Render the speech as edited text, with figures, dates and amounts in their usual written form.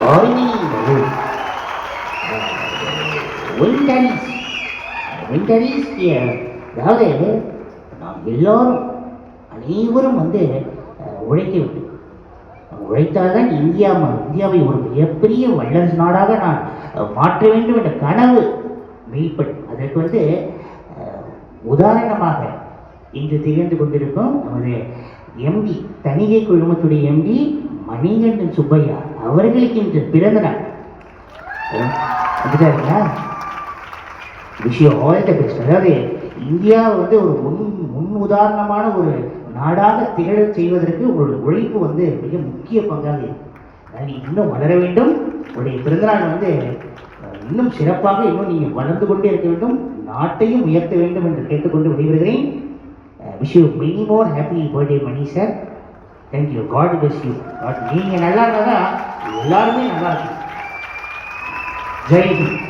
joining the room. Winteries here. அதாவது நாம் எல்லோரும் அனைவரும் வந்து உழைக்க வேண்டும். உழைத்தால்தான் இந்தியாவை ஒரு மிகப்பெரிய வல்லரசு நாடாக நான் மாற்ற வேண்டும் என்ற கனவு மெய்ப்படும். அதற்கு வந்து உதாரணமாக இன்று திகழ்ந்து கொண்டிருக்கும் நமது எம்டி, தணிகை குழுமத்துடைய எம்டி மணிகண்டன் சுப்பையா அவர்களுக்கு இன்று பிறந்த நாள். வந்துட்டாருங்களா? விஷயம் ஆல் த பெஸ்ட். அதாவது இந்தியா வந்து ஒரு முன் உதாரணமான ஒரு நாடாக திகழ செய்வதற்கு உங்களுடைய உழைப்பு வந்து மிக முக்கிய பங்காக இருக்கு. நீங்கள் இன்னும் வளர வேண்டும். உங்களுடைய பிறந்தநாள் வந்து இன்னும் சிறப்பாக இன்னும் நீங்கள் வளர்ந்து கொண்டே இருக்க வேண்டும், நாட்டையும் உயர்த்த வேண்டும் என்று கேட்டுக்கொண்டு விடைபெறுகிறேன். Wish you many more happy birthday Mani sir. Thank you. God bless you. நீங்கள் நல்லா இருந்தால் தான் எல்லாருமே நல்லா இருக்கும். ஜெய் ஹிந்த்.